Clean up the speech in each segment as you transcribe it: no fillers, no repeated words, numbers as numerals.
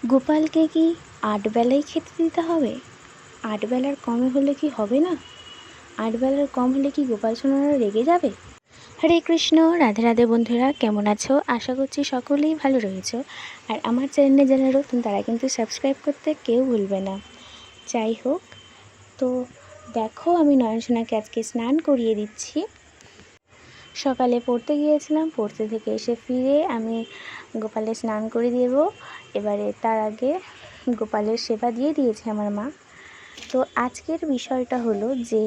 গোপালকে কি ৮ বেলাই খেতে দিতে হবে? ৮ বেলার কমে হলে কি হবে না? ৮ বেলার কম হলে কি গোপাল সোনারা রেগে যাবে? হরে কৃষ্ণ, রাধে রাধে বন্ধুরা, কেমন আছো? আশা করছি সকলেই ভালো রয়েছো। আর আমার চ্যানেলে যারা নতুন তারা কিন্তু সাবস্ক্রাইব করতে কেউ ভুলবে না। যাই হোক, তো দেখো আমি নয়নসোনাকে আজকে স্নান করিয়ে দিচ্ছি। সকালে পড়তে গিয়েছিলাম, পড়তে থেকে এসে ফিরে আমি গোপালের স্নান করে দেব। এবারে তার আগে গোপালের সেবা দিয়ে দিয়েছে আমার মা। তো আজকের বিষয়টা হলো যে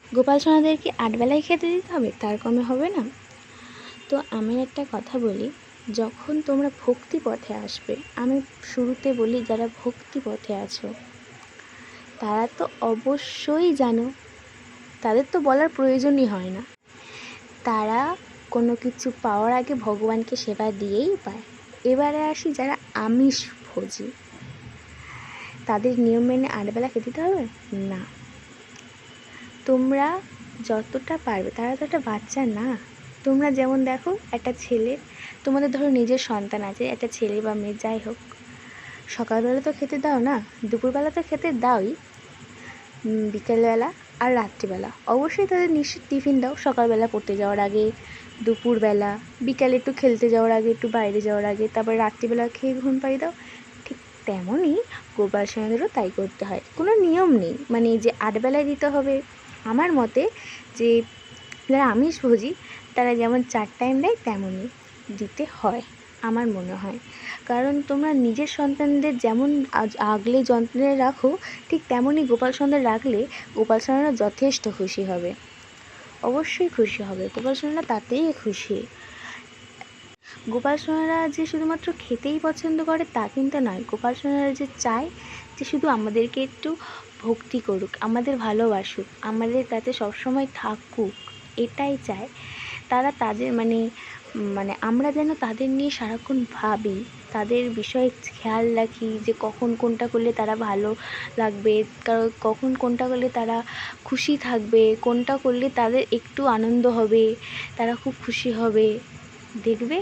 গোপাল সোনাদেরকে ৮ বেলায় খেতে দিতে হবে, তার কমে হবে না। তো আমি একটা কথা বলি, যখন তোমরা ভক্তি পথে আসবে, আমি শুরুতে বলি যারা ভক্তি পথে আছো তারা তো অবশ্যই জানো, তাদের তো বলার প্রয়োজনই হয় না। তারা কোনো কিছু পাওয়ার আগে ভগবানকে সেবা দিয়েই পায়। এবারে আসি যারা আমিষ ভোজি, তাদের নিয়ম মেনে ৮ বেলা খেতে দিতে হবে না। তোমরা যতটা পারবে, তারা তো একটা বাচ্চা না। তোমরা যেমন দেখো, একটা ছেলে, তোমাদের ধরো নিজের সন্তান আছে, একটা ছেলে বা মেয়ে যাই হোক, সকালবেলা তো খেতে দাও না, দুপুরবেলা তো খেতে দাওই, বিকেলবেলা আর রাত্রিবেলা অবশ্যই তাদের নিশ্চিত টিফিন দাও। সকালবেলা পড়তে যাওয়ার আগে, দুপুরবেলা, বিকালে একটু খেলতে যাওয়ার আগে, একটু বাইরে যাওয়ার আগে, তারপরে রাত্রিবেলা খেয়ে ঘুম পাড়িয়ে দাও। ঠিক তেমনই গোপাল সোনাদেরও তাই করতে হয়। কোনো নিয়ম নেই মানে যে ৮ বেলায় দিতে হবে। আমার মতে যে যারা আমিষভোজী তারা যেমন 4 টাইম দেয় তেমনই দিতে হয় আমার মনে হয়। কারণ তোমরা নিজের সন্তানদের যেমন আগলে যত্নে রাখো, ঠিক তেমনই গোপাল সোনাদের রাখলে গোপাল সোনারা যথেষ্ট খুশি হবে, অবশ্যই খুশি হবে। গোপাল সোনারা তাতেই খুশি। গোপাল সোনারা যে শুধুমাত্র খেতেই পছন্দ করে তা কিন্তু নয়। গোপাল সোনারা যে চায় যে শুধু আমাদেরকে একটু ভক্তি করুক, আমাদের ভালোবাসুক, আমাদের কাছে সবসময় থাকুক, এটাই চায় তারা। তাদের মানে আমরা যেন তাদের নিয়ে সারাক্ষণ ভাবি, তাদের বিষয়ে খেয়াল রাখি যে কখন কোনটা করলে তারা ভালো লাগবে, কখন কোনটা করলে তারা খুশি থাকবে, কোনটা করলে তাদের একটু আনন্দ হবে, তারা খুব খুশি হবে। দেখবে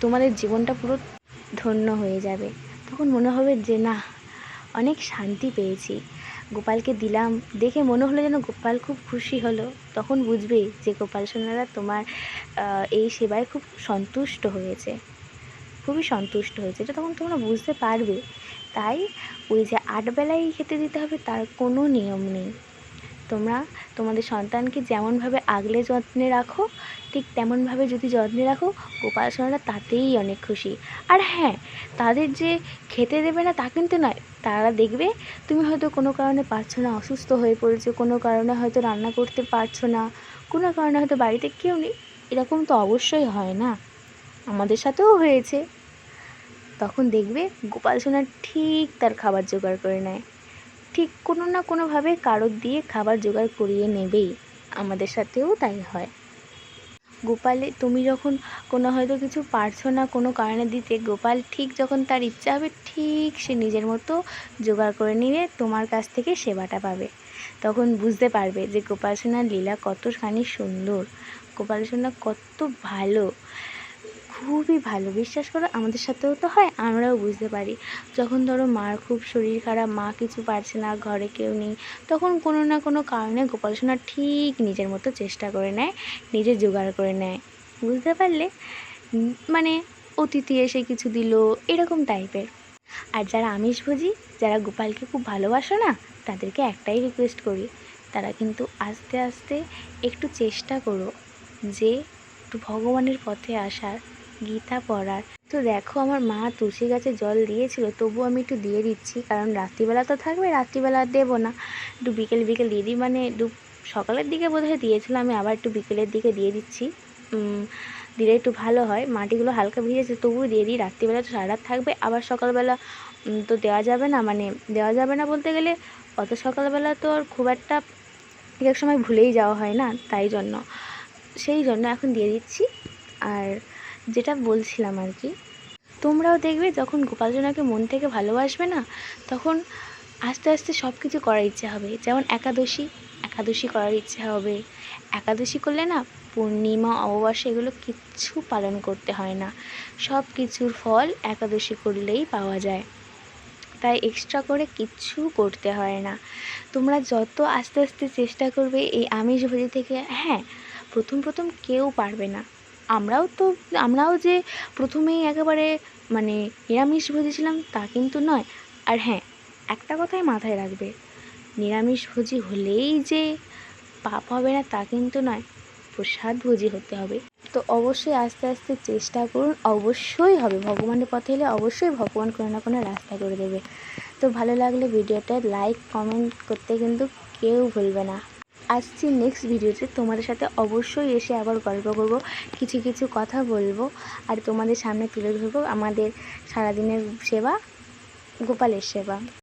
তোমাদের জীবনটা পুরো ধন্য হয়ে যাবে। তখন মনে হবে যে না, অনেক শান্তি পেয়েছি, গোপালকে দিলাম, দেখে মনে হলো যেন গোপাল খুব খুশি হলো। তখন বুঝবে যে গোপাল সোনারা তোমার এই সেবায় খুব সন্তুষ্ট হয়েছে, খুবই সন্তুষ্ট হয়েছে, এটা তখন তোমরা বুঝতে পারবে। তাই ওই যে ৮ বেলায় খেতে দিতে হবে তার কোনো নিয়ম নেই। তোমরা তোমাদের সন্তানকে যেমনভাবে আগলে যত্নে রাখো, ঠিক তেমনভাবে যদি যত্নে রাখো, গোপাল সোনারা তাতেই অনেক খুশি। আর হ্যাঁ, তাদের যে খেতে দেবে না তা কিন্তু নয়। তারা দেখবে তুমি হয়তো কোনো কারণে পারছো না, অসুস্থ হয়ে পড়েছো, কোনো কারণে হয়তো রান্না করতে পারছো না, কোনো কারণে হয়তো বাড়িতে কেউ নেই, এরকম তো অবশ্যই হয় না, আমাদের সাথেও হয়েছে। তখন দেখবে গোপাল সোনা ঠিক তার খাবার জোগাড় করে নেয়, ঠিক কোনো না কোনোভাবে কারোর দিয়ে খাবার জোগাড় করিয়ে নেবেই। আমাদের সাথেও তাই হয়। গোপালে তুমি যখন কোনো হয়তো কিছু পারছো না কোনো কারণে দিতে, গোপাল ঠিক যখন তার ইচ্ছা হবে ঠিক সে নিজের মতো জোগাড় করে নিয়ে তোমার কাছ থেকে সেবাটা পাবে। তখন বুঝতে পারবে যে গোপাল সোনার লীলা কতখানি সুন্দর, গোপাল সোনা কত ভালো, খুবই ভালো। বিশ্বাস করো, আমাদের সাথেও তো হয়, আমরাও বুঝতে পারি। যখন ধরো মার খুব শরীর খারাপ, মা কিছু পারছে না, ঘরে কেউ নেই, তখন কোনো না কোনো কারণে গোপাল সোনা ঠিক নিজের মতো চেষ্টা করে নেয়, নিজে জোগাড় করে নেয়। বুঝতে পারলে? মানে অতিথি এসে কিছু দিল, এরকম টাইপের। আর যারা আমিষভোজী, যারা গোপালকে খুব ভালোবাসো না, তাদেরকে একটাই রিকোয়েস্ট করি, তারা কিন্তু আস্তে আস্তে একটু চেষ্টা করো যে একটু ভগবানের পথে আসার, গীতা পড়ার। তো দেখো আমার মা তুলসী গাছে জল দিয়েছিল, তবু আমি একটু দিয়ে দিচ্ছি, কারণ রাত্রিবেলা তো থাকবে, রাত্রিবেলা আর দেবো না, একটু বিকেল বিকেল দিয়ে দিই। মানে সকালের দিকে বোধহয় দিয়েছিলাম, আমি আবার একটু বিকেলের দিকে দিয়ে দিচ্ছি, দিলে একটু ভালো হয়। মাটিগুলো হালকা ভিজেছে তবুও দিয়ে দিই, রাত্রিবেলা তো সারা রাত থাকবে, আবার সকালবেলা তো দেওয়া যাবে না, মানে দেওয়া যাবে না বলতে গেলে অত সকালবেলা তো আর খুব একটা এক সময় ভুলেই যাওয়া হয় না, তাই জন্য সেই জন্য এখন দিয়ে দিচ্ছি। আর যেটা বলছিলাম আর কি, তোমরাও দেখবে যখন গোপাল সোনাকে মন থেকে ভালোবাসবে না, তখন আস্তে আস্তে সব কিছু করার ইচ্ছে হবে। যেমন একাদশী করার ইচ্ছে হবে। একাদশী করলে না পূর্ণিমা, অমাবস্যা এগুলো কিচ্ছু পালন করতে হয় না, সব কিছুর ফল একাদশী করলেই পাওয়া যায়। তাই এক্সট্রা করে কিচ্ছু করতে হয় না। তোমরা যত আস্তে আস্তে চেষ্টা করবে এই আমিষভোজী থেকে, হ্যাঁ প্রথম কেউ পারবে না। আমরাও যে প্রথমেই একেবারে মানে নিরামিষভোজী ছিলাম তা কিন্তু নয়। আর হ্যাঁ, একটা কথাই মাথায় রাখবে, নিরামিষভোজী হলেই যে পাপ হবে না তা কিন্তু নয়, প্রসাদভোজী হতে হবে। তো অবশ্যই আস্তে আস্তে চেষ্টা করুন, অবশ্যই হবে। ভগবানের পথে এলে অবশ্যই ভগবান কোনো না কোনো রাস্তা করে দেবে। তো ভালো লাগলে ভিডিওটা লাইক কমেন্ট করতে কিন্তু কেউ ভুলবে না। আসছি নেক্সট ভিডিওতে, তোমাদের সাথে অবশ্যই এসে আবার গল্প করব, কিছু কথা বলবো, আর তোমাদের সামনে তুলে ধরবো আমাদের সারাদিনের সেবা, গোপালের সেবা।